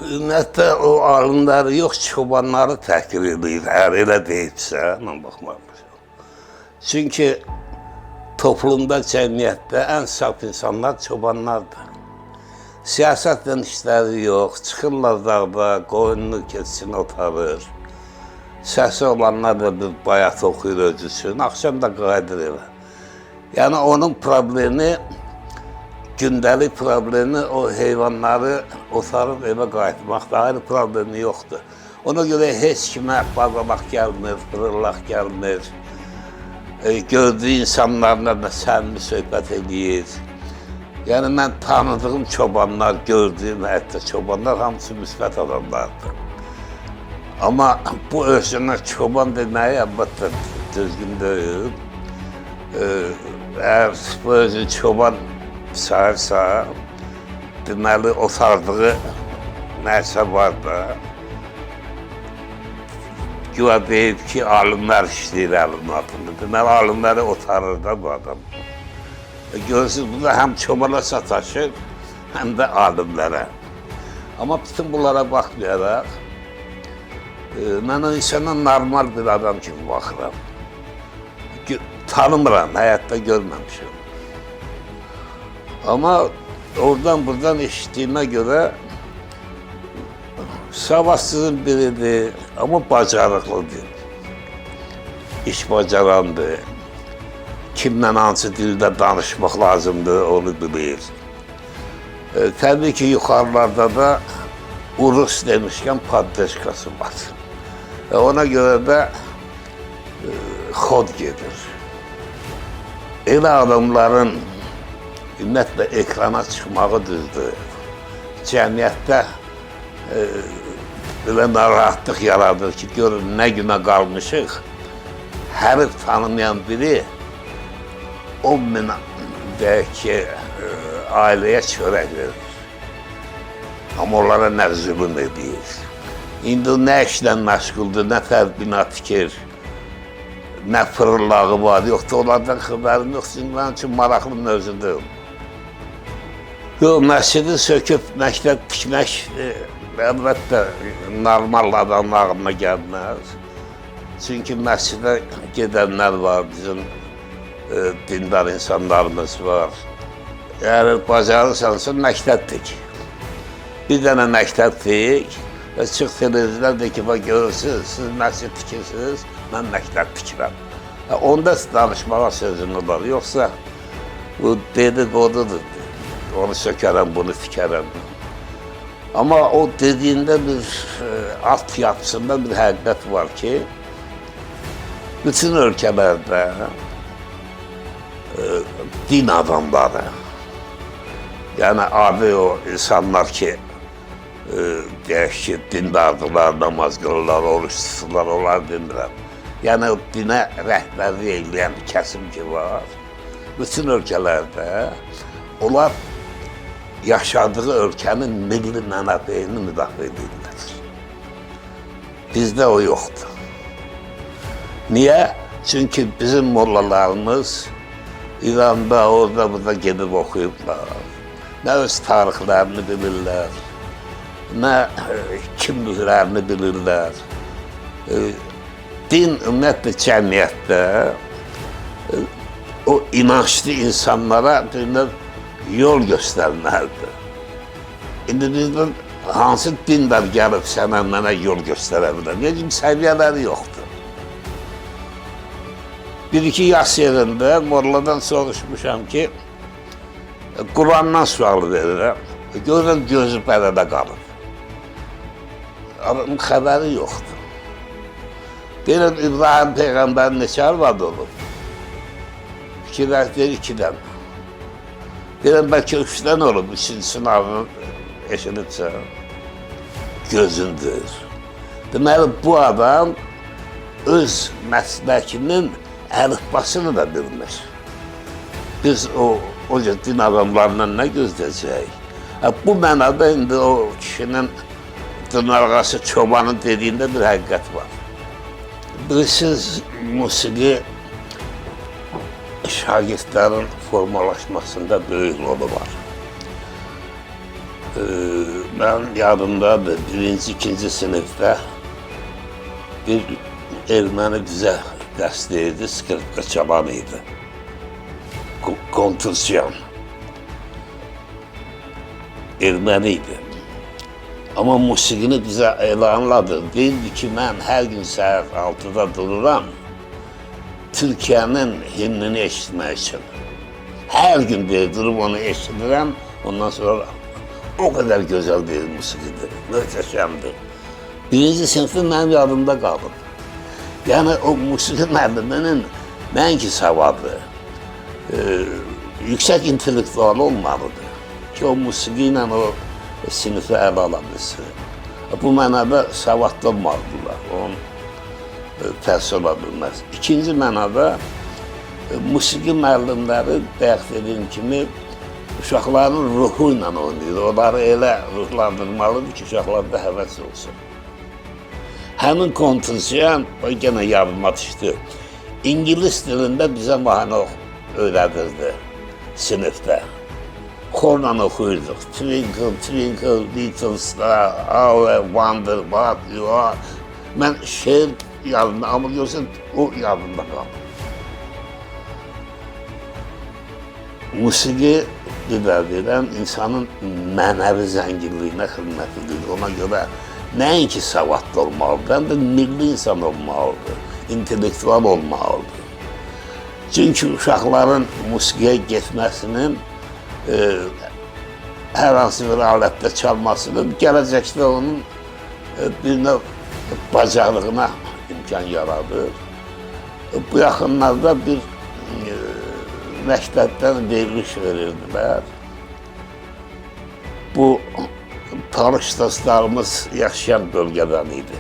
Ümumiyyətlə o alimləri yox, çobanları təhqir edir, elə deyibsə, mən baxmamışam. Çünki toplumda, cəmiyyətdə ən saf insanlar çobanlardır. Siyasətlə işləri yox, çıxırlar dağda, qoyununu keçsin otarır. Səsi olanlar da bir bayat oxuyur özü üçün, axşam da qayıdır evə. Yəni onun problemi, gündəlik problemi o heyvanları otarıb evə qayıtmaqda, ayrı problemi yoxdur. Ona görə heç kimə bağlamaq gəlmir, fırıllaq gəlmir. Gördüyü insanlarla da səmimi söhbət edir. Yəni mən tanıdığım çobanlar, gördüyüm hətta çobanlar hamısı müsbət adamlardır. Amma bu özünə çoban deməyi əlbəttə düzgün deyil. Əgər bu özü çoban sayırsa, deməli otardığı nəsə var da. Güya deyib ki, alimlər işləyir əlimin altında. Deməli, alimləri otarır da bu adam. Görürsünüz, bu da həm çobana sataşır, həm də alimlərə. Amma bütün bunlara baxmayaraq, mən o insana normal bir adam kimi baxıram. Tanımıram, həyatda görməmişim. Amma oradan-buradan eşitdiyimə görə savadsızın biridir, amma bacarıqlıdır. İş bacarandır. Kimlə hansı dildə danışmaq lazımdır, onu bilir. Təbii ki, yuxarılarda da Urus demişkən paddeşkası var. Ona görə də xod gedir. Elə adamların ümumiyyətlə ekrana çıxmağı düzdür. Cəmiyyətdə belə narahatlıq yaradır ki, görün nə günə qalmışıq, hərif tanımayan biri 10 min deyək ki, ailəyə çörək verir. Amma onlara nə zülüm edir. İndi nə işlə məşğuldur, nə bina tikir, nə fırıllağı var, yoxdur, onlardan xəbərim yoxdur, mənim üçün maraqlı mövzudur. Yox, məscidi söküb məktəb tikmək, əlbəttə, normal adamın ağlına gəlməz. Çünki məscidə gedənlər var, bizim dindar insanlarımız var. Əgər bacarırsansa, məktəb tik. Bir dənə məktəb tik və çıx televizyon de ki, görürsünüz, siz məscid tikirsiniz, mən məktəb tikirəm. Onda danışmağa sözün olar, yoxsa bu dedikodudur, onu sökərəm, bunu tikərəm. Amma o dediyində bir alt yapısında bir həqiqət var ki, bütün ölkələrdə din adamları, yəni adi o insanlar ki, deyək ki, dindardırlar, namaz qılırlar, oruç tuturlar, onlar demirəm. Yəni o dinə rəhbərlik eləyən bir kəsim ki var, bütün ölkələrdə onlar yaşadığı ölkənin milli mənafeyini müdafiə edirlər. Bizdə o yoxdur. Niyə? Çünki bizim mollalarımız İranda, orada, burada gedib oxuyublar. Nə öz tarixlərini bilirlər, nə kimliklərini bilirlər. Din, ümumiyyətlə, cəmiyyətdə o inançlı insanlara yol göstərməlidir. İndi bizdən hansı dindar gəlib sənə, mənə yol göstərə bilər? Necə səviyyələri yoxdur. Bir-iki yas yerində molladan soruşmuşam ki, Qurandan sual verirəm. Görürəm, gözü bərədə qalır. Adamın xəbəri yoxdur. Deyirəm, İbrahim Peyğəmbərin neçə arvadı olub? Fikirlər iki dənə. Deyirəm, bəlkə 3 dənə olub, üçüncüsünün adını eşidibsə, gözündür. Deməli, bu adam öz məsləkinin əlifbasını da bilmir. Biz o din adamlarından nə gözləyəcəyik? Bu mənada indi o kişinin dırnaqası çobanın dediyində bir həqiqət var. Bilirsiniz, musiqi şagirdlərin formalaşmasında böyük rolu var. Ben yadımdadır, birinci, ikinci sınıfta bir Ermeni bize ders verdi, skripka çalanıydı. Kontrsiyon. Ermeniydi. Ama musiqini bize ele anladı. Deyildi ki, ben her gün saat 6'da dururam, Türkiye'nin himnini eşitmek için. Her gün bir durup onu eşitirəm, ondan sonra o kadar güzel bir musiqidir, möhtəşəmdir. Birinci sınıfın mənim yadımda qalıb. Yani o musiqi müəlliminin mənki savadı, yüksek intellektual olmalıdır ki, o musiqi ilə o sınıfı ələ alabilsin. Bu mənada savadlı olmalıdırlar, onun tərs ola bilməz. İkinci mənada, musiqi müəllimləri bayaq dediyim kimi uşaqların ruhu ilə oynayır. Onları elə ruhlandırmalıdır ki, uşaqlarda həvəs olsun. Həmin kontrsiyon, o gene yadıma düşdü. İngilis dilində bizə mahnı öyrədirdi sınıfda. Xorla oxuyurduk. Twinkle, twinkle, little star, how I wonder what you are. Mən şeir yadımda, amma görsən o yadımda qaldı. Musiqi deyirəm, insanın mənəvi zənginliyinə xidmət edir. Ona görə nəinki savadlı olmalıdır, həm də milli insan olmalıdır, intellektual olmalıdır. Çünki uşaqların musiqiyə getməsinin, hər hansı bir alətdə çalmasının gələcəkdə onun bir növ bacarığına imkan yaradır. Bu yaxınlarda bir məktəbdən veriliş verirdilər. Bu tarix dostlarımız yaşayan bölgədən idi.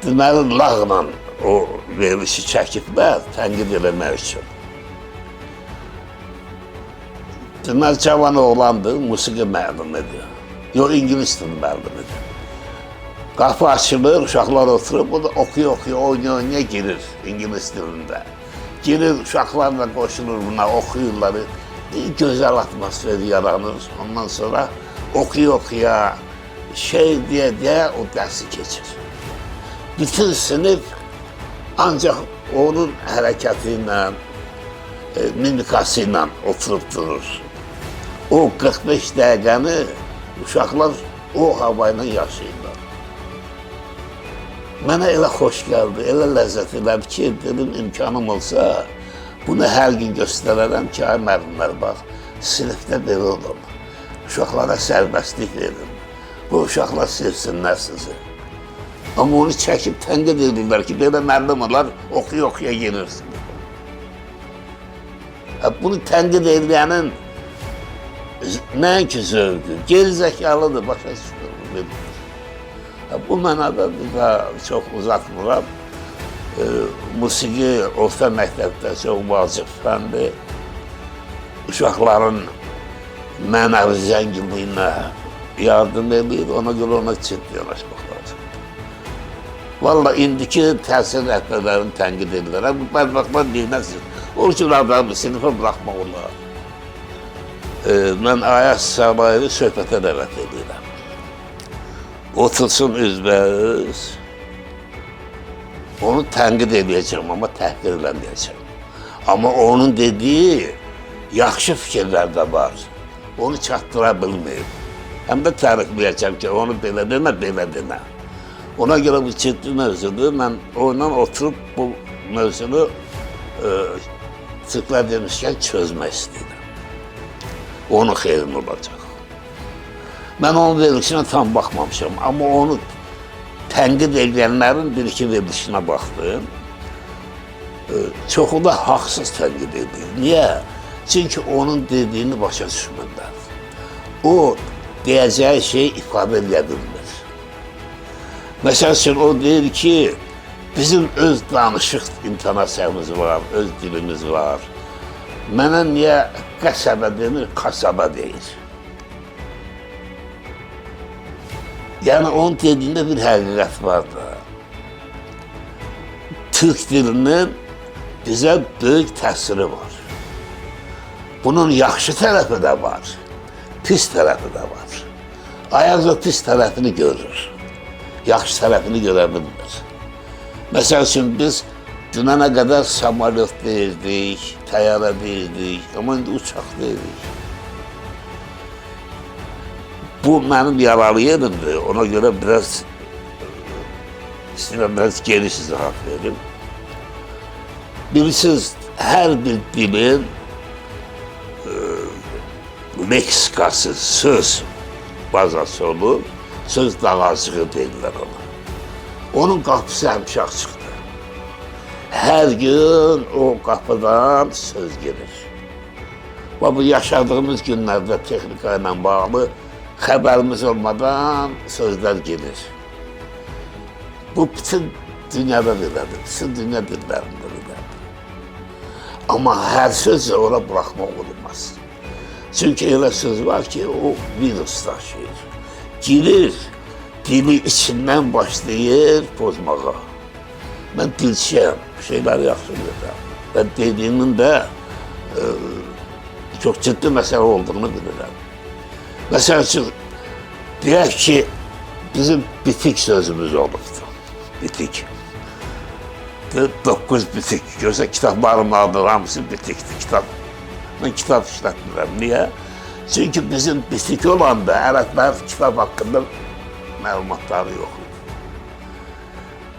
Deməli, lağla o verilişi çəkiblər, tənqid eləmək üçün. Deməli, cavan oğlandır, musiqi müəllimidir. Yox, ingilis dili müəllimidir. Qapı açılır, uşaqlar oturub, o da oxuya-oxuya, oynaya-oynaya girir ingilis dilində. Girir, uşaqlarla qoşulur buna, oxuyurlar. Gözəl atmosfer yaranır. Ondan sonra oxuya-oxuya, şey deyə o dərsi keçir. Bütün sınıf ancaq onun hərəkəti ilə, mimikası ilə oturub durur. O 45 dəqiqəni uşaqlar o havayla yaşayırlar. Mənə elə xoş gəldi, elə ləzzət elədi ki, dedim, imkanım olsa, bunu hər gün göstərərəm ki, ay müəllimlər, bax, sinifdə belə olun. Uşaqlara sərbəstlik verin. Bu uşaqlar sevsinlər sizi. Amma onu çəkib tənqid edirlər ki, belə müəllim olar, oxuya-oxuya gelirsin. Bunu tənqid ediləyənin nəinki zövqü, gerizəkalıdır, başa çıxır. Bu mənada bir daha çox uzatmıram. Musiqi orta məktəbdə çox vacib fəndir. Uşaqların mənəvi zənginliyinə yardım edir, ona görə ona ciddi yanaşmaq lazım. Valla indiki təhsil rəhbərlərini tənqid edirlər. Bu bədbaxtlar deyilməsin. O üçün adamı sinifə bıraxmaq olar. Mən Ayaz Səbayev'i söhbətə dəvət edirəm. Otursun üzbəüz, onu tənqid edəcəm, amma təhqir eləməyəcəm. Amma onun dediyi yaxşı fikirlər də var, onu çatdıra bilməyib. Həm də tərifləyəcəm ki, onu belə demə, belə demə. Ona görə bu ciddi mövzudur, mən onunla oturub bu mövzunu tıkla demişkən çözmək istəyirəm. Onun xeyrin olacaq. Mən onun verilişinə tam baxmamışam, amma onu tənqid edənlərin bir-iki verilişinə baxdım. Çoxu da haqsız tənqid edir. Niyə? Çünki onun dediyini başa düşmürlər. O, deyəcəyi şeyi ifadə edə bilmir. Məsəl üçün, o deyir ki, bizim öz danışıq intonasiyamız var, öz dilimiz var. Mənə niyə qəsəbə demir, kasaba deyir. Yəni, onun dediyində bir həqiqət var da. Türk dilinin bizə böyük təsiri var. Bunun yaxşı tərəfi də var. pis tərəfi də var. Ayaz o pis tərəfini görür. Yaxşı tərəfini görə bilmir. Məsəl üçün biz dünənə qədər samolyot deyirdik, təyyarə deyirdik, amma indi uçaq deyirik. Bu mənim yaralı yerimdir, ona görə biraz geniş izahat verim. Bilirsiniz, hər bir dilin leksikası, söz bazası olur, söz dağarcığı deyirlər ona. Onun qapısı həmişə açıqdır. Hər gün o qapıdan söz gelir. Bu yaşadığımız günlərdə texnika ilə bağlı xəbərimiz olmadan sözlər gelir. Bu bütün dünyada belədir, bütün dünya dillərində belədir. Amma hər sözü ora buraxmaq olmaz. Çünki elə söz var ki, o virus daşıyır. Girir, dili içindən başlayır pozmağa. Mən dilçiyəm, şeyləri yaxşı bilirəm. Və dediğimin də çox ciddi məsələ olduğunu bilirəm. Məsəl üçün, deyək ki, bizim bitik sözümüz olubdur. Bitik. 9 bitik. Görsə kitablarımın adı hamısı bitikdir. Mən kitab işlətmirəm. Niyə? Çünki bizim bitik olanda ərəblər kitab haqqında məlumatları yoxdur.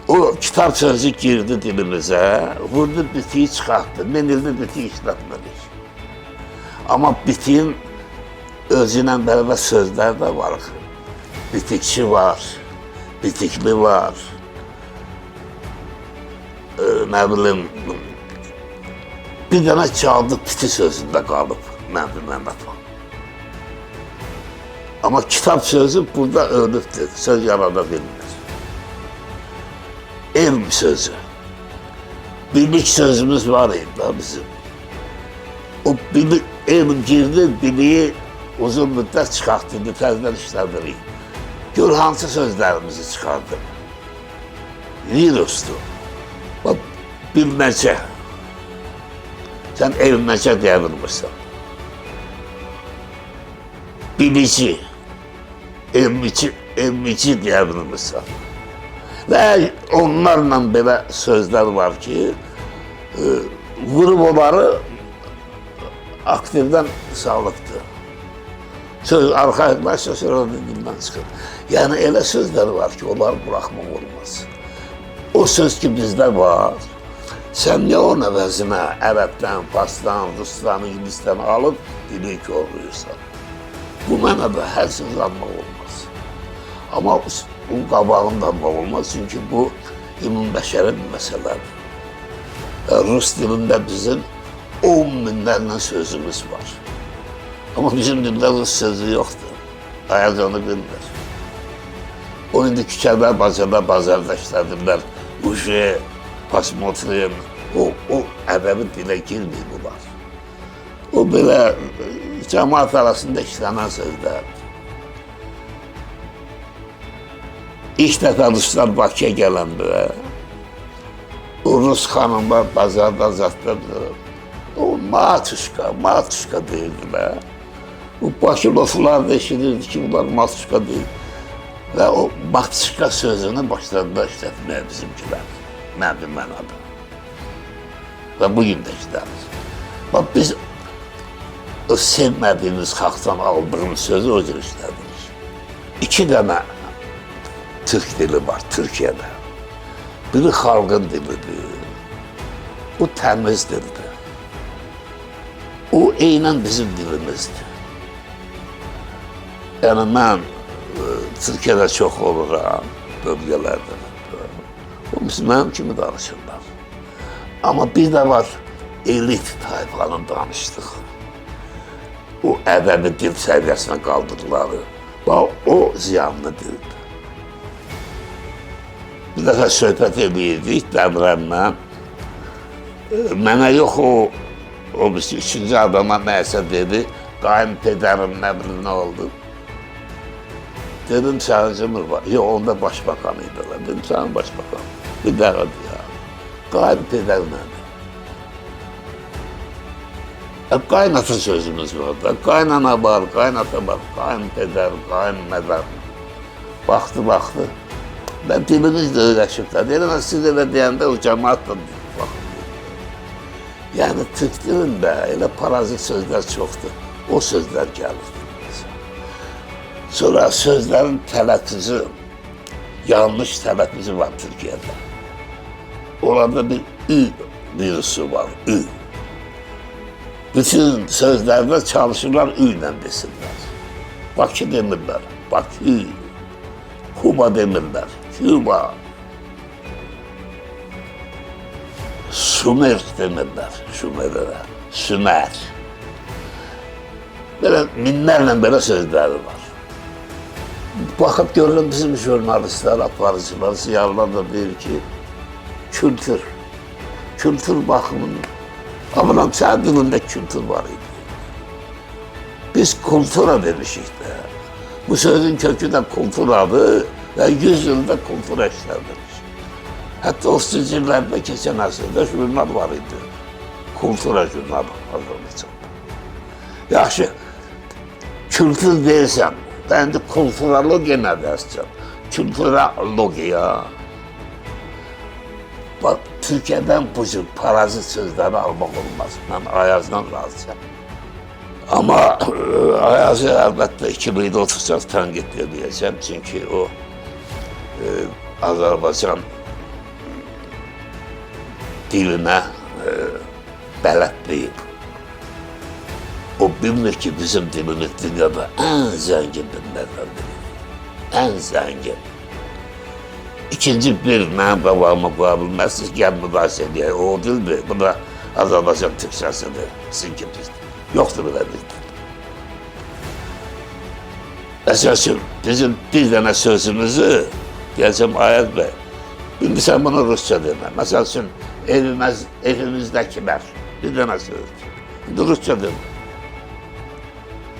O kitab sözü girdi dilimizə, vurdu bitiyi çıxartdı. Mən ildə bitiyi işlətmədik. Amma bitiyin özü ilə bərabər sözlər də var. Bitikçi var, bitikli var. Nə bilim, bir dənə kağıdı piti sözündə qalıb, Məmməd var. Amma kitab sözü burada ölübdür, söz yarada bilmir. Elm sözü, bilik sözümüz var idi bizim. O elm girdi, biliyi uzun müddət çıxartdı, təzdən işlədirik. Gör hansı sözlərimizi çıxardı. Virusdur. Bilməcə. Sən elməcə deyə bilmirsən. Bilici, elmici deyə bilmirsən. Və onlarla belə sözlər var ki, vurub onları aktivdən sağlıqdır. Söz arxaiklaşsa sonra dildən çıxır. Yəni elə sözlər var ki, onları buraxmaq olmaz. O söz ki bizdə var, sən niyə onun əvəzinə ərəbdən, farsdan, rusdan, ingilisdən alıb dili korluyursan? Bu mənada hər söz almaq olmaz. Amma bunun qabağını da almaq olmaz, çünki bu ümumbəşəri bir məsələdir. Rus dilində bizim 10 minlərlə sözümüz var. Amma bizim dildə rus sözü yoxdur. Ayaz onu bilmir. O indi küçədə, bazarda işlədirlər. Uje, pasmotrim, o ədəbi dilə girmir bunlar. O belə cəmaat arasında işlənən sözlərdir. İlk dəfə Ruslar Bakıya gələndə, o Rus xanımlar bazarda zatladılar. O matuşka deyirdilər. O Bakılovlar da eşidirdi ki, bunlar matuşka deyil. Və o matuşka sözünü başlarında işlətməyə bizimkilər. Mənim mənada. Və bugün də işlədir. Bax, biz o sevmədiyimiz xalqdan aldığımız sözü o cür işlədirik. 2 dənə Türk dili var Türkiyədə. Biri xalqın dilidir. O təmiz dildir. O eynən bizim dilimizdir. Yəni mən Türkiyədə çox oluram, bölgələrdə. O mənim kimi danışırlar. Amma bir də var, elit tayfanın danışdığı. O ədəbi dil səviyyəsinə qaldırıları. O ziyanlı dildir. Bir dəfə söhbət edirdik Dəmirəmlə. Mənə yox o üçüncü adama nəyəsə dedi, qayınpedərim nə bilir nə oldu. Dedim sənin cımır var. Yox, onda başbakan idilər. Dedim sənin başbakan. Bir dəqiqədir ya. Qayınpedər nədir? Kaynata sözümüz var da. Kaynana var, kaynata var, kayınpeder, kayınmeder. Baktı. Ben dilimiz de öğreşipler. Yani size de deyəndə o cemaat da bakın. Yani Türk dilinde öyle parazit sözler çoktu. O sözler geldi. Sonra sözlerin telakkuzu, yanlış telakkuzu var Türkiye'de. Orada bir ü virüsü var, ü. Bütün sözlerde çalışırlar üyle desinler. Bakü demirler, Bakü. Kuba demirler, Küba. Sümer demirler, Sümer'e, Sümer. Böyle minlerle böyle sözleri var. Bakıp görürüm bizim jurnalistler, aparıcılar, siyahlar da diyor ki kültür bakımının ama sen dilinde kültür var idi. Biz kultura demişik de. Bu sözün kökü de kultur adı ve 100 yılda kultur eşlendirmiş. Hatta o sicillerde geçen asırda jurnal var idi. Kultura jurnalı hazırlayacağım. Yaxşı, kültür değilsem, ben de kulturologiya ne dersin? Külturologiya. Bak, Türkiye'den bu tür parazit sözleri almak olmaz. Ben Ayaz'dan razıyım. Ama Ayaz'ı elbette 2030'da tenkit edeceğim. Çünkü o Azerbaycan diline bələt deyil. O bilmir ki bizim dilimiz dünyada en zengin dillerden biri. En zengin. İkinci bir mənim qabağıma qoya bilməzsiniz, gəl müqayisə edək. O dildir, bu da Azərbaycan Türkçəsidir, sizinki bizdir. Yoxdur belə bir dil. Əsasın bizim bir dənə sözümüzü, deyəcəm Ayaz bəy, indi sən bunu Rusça demə. Məsəl üçün evimizdəkilər, bir dənə söz. İndi Rusça demə.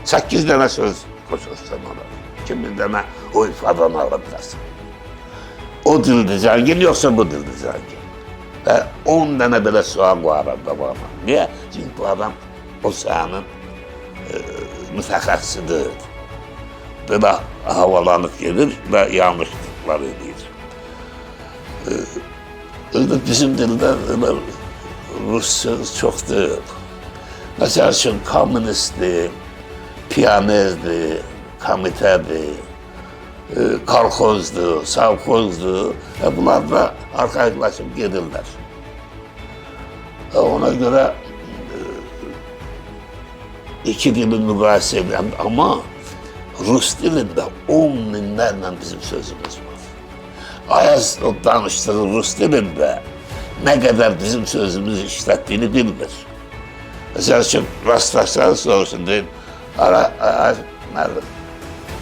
8 dənə söz koşursan ona. 2000 dənə o ifadanı ala bilərsən. O dildir zengin yoksa bu dildir zengin. Ve 10 tane belə sual qoyarım qabağıma. Niye? Çünkü bu adam o sahanın mütəxəssisidir. Belə havalanıp gelir ve yanlışlıklar edir. Bizim dilde Rus söz çoktur. Mesela için komünistdir, piyanizdir, komitədir, kolxozdur, savxozdur. Bunlar da arxaiklaşıb gedirlər. Ona göre iki dili müqayisə edirəm. Ama Rus dilinde 10 minlərlə bizim sözümüz var. Ayaz o danıştığı Rus dilinde ne kadar bizim sözümüzü işlettiğini bilmir. Mesela şimdi rastlaşsan sorsun deyin,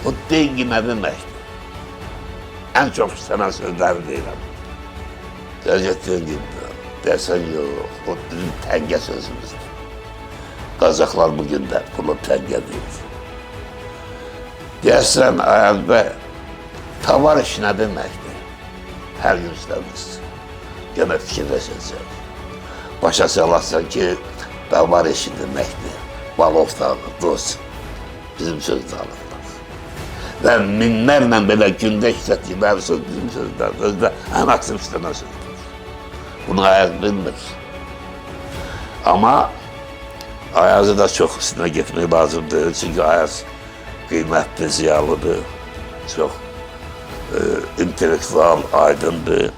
o dengi ne demektir? En çok sana sözler deyirəm. Dercettiğin gibi dersen yok, o bizim tenge sözümüzdür. Kazaklar bugün de bunu tenge deyir. Dersen Ayaz Bey, tavar iş ne demektir? Her gün istemiz. Gene fikirleşecek. Başa salarsan ki tavar işi demektir. Balovda dost. Bizim sözde alınmaz. Ve minlerle böyle günde işlettiğler söz bizim sözler. Sözde en aksın istenen sözdür. Bunu Ayaz bilmir. Ama Ayaz'ı da çok üstüne gitmeyi lazım değil. Çünkü Ayaz kıymetli, ziyalıdır. Çok intelektüel, aydındır.